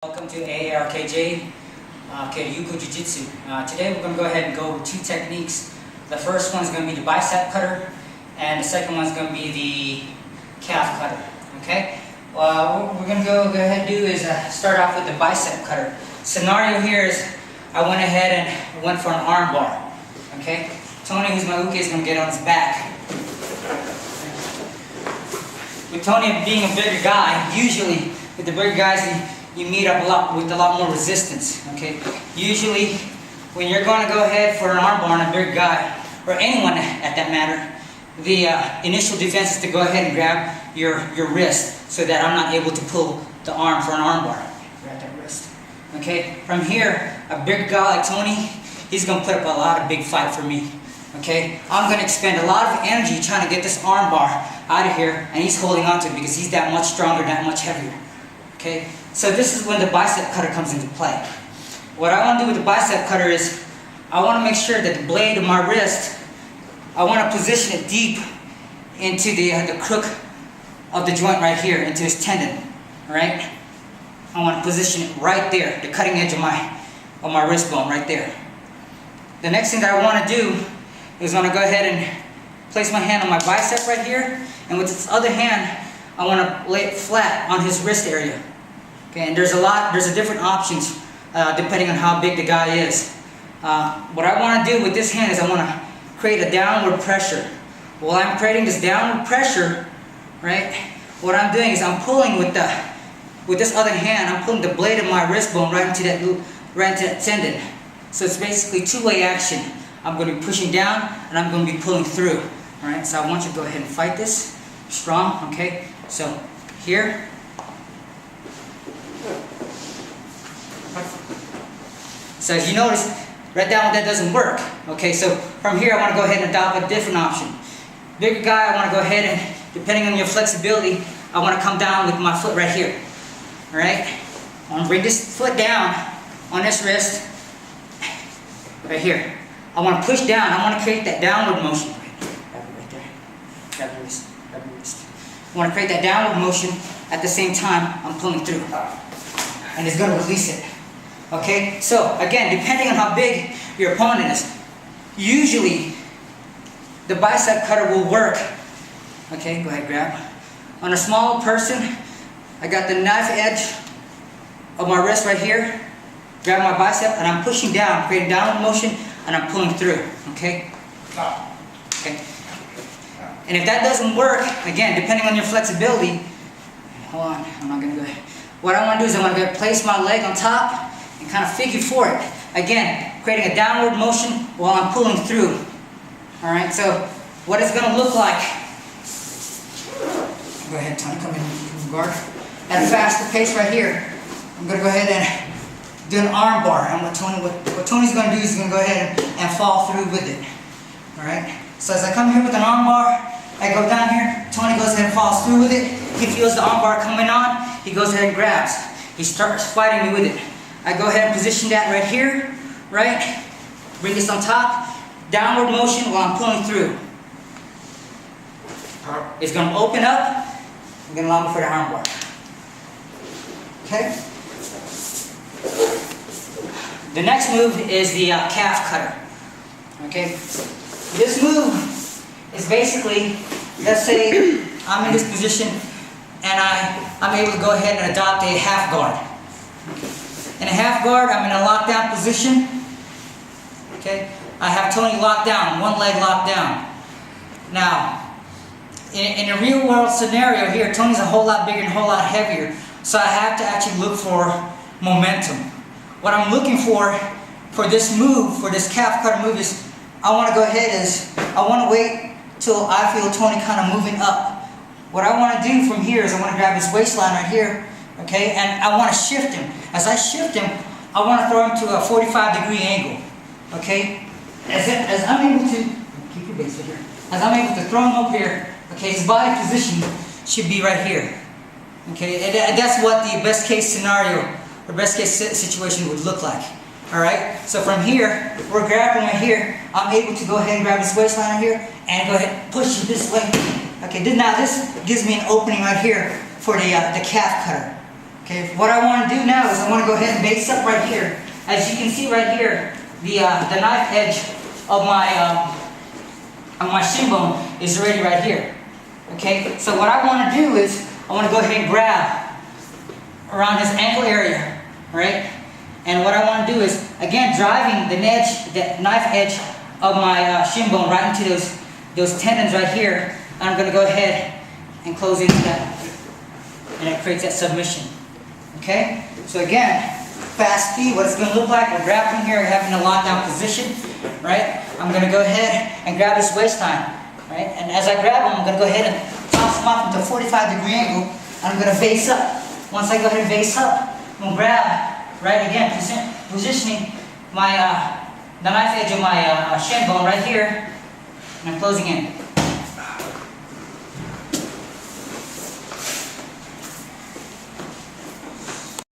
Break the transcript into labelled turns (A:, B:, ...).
A: Welcome to AARKJ, Kiryoku Jitsu. Today we're going to go ahead and go over two techniques. The first one is going to be the bicep cutter, and the second one is going to be the calf cutter. Okay? What we're going to go ahead and do is start off with the bicep cutter. Scenario here is I went ahead and went for an arm bar. Okay? Tony, who's my uke, is going to get on his back. With Tony being a bigger guy, usually with the bigger guys, you meet up with a lot more resistance, okay? Usually, when you're going to go ahead for an arm bar on a big guy, or anyone at that matter, the initial defense is to go ahead and grab your wrist so that I'm not able to pull the arm for an arm bar. Grab that wrist, okay? From here, a big guy like Tony, he's going to put up a lot of big fight for me, okay? I'm going to expend a lot of energy trying to get this arm bar out of here, and he's holding on to it because he's that much stronger, that much heavier, okay? So this is when the bicep cutter comes into play. What I want to do with the bicep cutter is I want to make sure that the blade of my wrist, I want to position it deep into the crook of the joint right here, into his tendon, right? I want to position it right there, the cutting edge of my wrist bone right there. The next thing that I want to do is I want to go ahead and place my hand on my bicep right here, and with this other hand, I want to lay it flat on his wrist area. Okay, and there's different options depending on how big the guy is. What I want to do with this hand is I want to create a downward pressure. While I'm creating this downward pressure, right, what I'm doing is I'm pulling with this other hand, I'm pulling the blade of my wrist bone right into that tendon. So it's basically two-way action. I'm going to be pushing down and I'm going to be pulling through. Alright, so I want you to go ahead and fight this. Strong, okay? So here. So as you notice, right down that doesn't work. Okay, so from here I want to go ahead and adopt a different option. Bigger guy, I want to go ahead and, depending on your flexibility, I want to come down with my foot right here. Alright? I want to bring this foot down on this wrist, right here. I want to push down, I want to create that downward motion. Grab it right there. Grab your wrist, grab your wrist. I want to create that downward motion at the same time I'm pulling through. And it's going to release it. Okay, so again, depending on how big your opponent is, usually the bicep cutter will work. Okay, go ahead, grab. On a small person, I got the knife edge of my wrist right here, grab my bicep, and I'm pushing down, creating downward motion, and I'm pulling through. Okay? Okay. And if that doesn't work, again, depending on your flexibility, hold on, I'm not going to go ahead. What I want to do is I want to place my leg on top and kind of figure for it. Again, creating a downward motion while I'm pulling through. Alright, so what it's going to look like. Go ahead, Tony, come in guard. At a faster pace right here, I'm going to go ahead and do an arm bar. And what Tony's going to do is he's going to go ahead and fall through with it. Alright, so as I come here with an arm bar, I go down here, Tony goes ahead and falls through with it. He feels the arm bar coming on, he goes ahead and grabs. He starts fighting me with it. I go ahead and position that right here, right? Bring this on top, downward motion while I'm pulling through. It's going to open up, I'm going to allow me for the arm bar. Okay? The next move is the calf cutter. Okay? This move is basically, let's say I'm in this position and I'm able to go ahead and adopt a half guard. In a half guard, I'm in a lockdown position. Okay, I have Tony locked down, one leg locked down. Now, in a real world scenario here, Tony's a whole lot bigger and a whole lot heavier, so I have to actually look for momentum. What I'm looking for this move, for this calf cutter move, is I want to go ahead I want to wait till I feel Tony kind of moving up. What I want to do from here is I want to grab his waistline right here, okay, and I want to shift him. As I shift him, I want to throw him to a 45-degree angle, okay? As I'm able to, keep your base right here. As I'm able to throw him up here, okay, his body position should be right here, okay? And that's what the best case scenario, or best case situation would look like. Alright, so from here, we're grabbing right here, I'm able to go ahead and grab his waistline right here, and go ahead and push him this way. Okay, now this gives me an opening right here for the calf cutter. Okay, what I want to do now is I want to go ahead and base up right here. As you can see right here, the knife edge of my shin bone is already right here. Okay, so what I want to do is I want to go ahead and grab around his ankle area, right? And what I want to do is, again, driving the knife edge of my shin bone right into those tendons right here. And I'm going to go ahead and close into that, and it creates that submission. Okay, so again, fast feet, what it's going to look like, we're grabbing here, having a lockdown position, right? I'm going to go ahead and grab his waistline, right? And as I grab him, I'm going to go ahead and toss him off into a 45-degree angle, and I'm going to base up. Once I go ahead and base up, I'm going to grab, right, again, positioning my, the knife edge of my shin bone right here, and I'm closing in.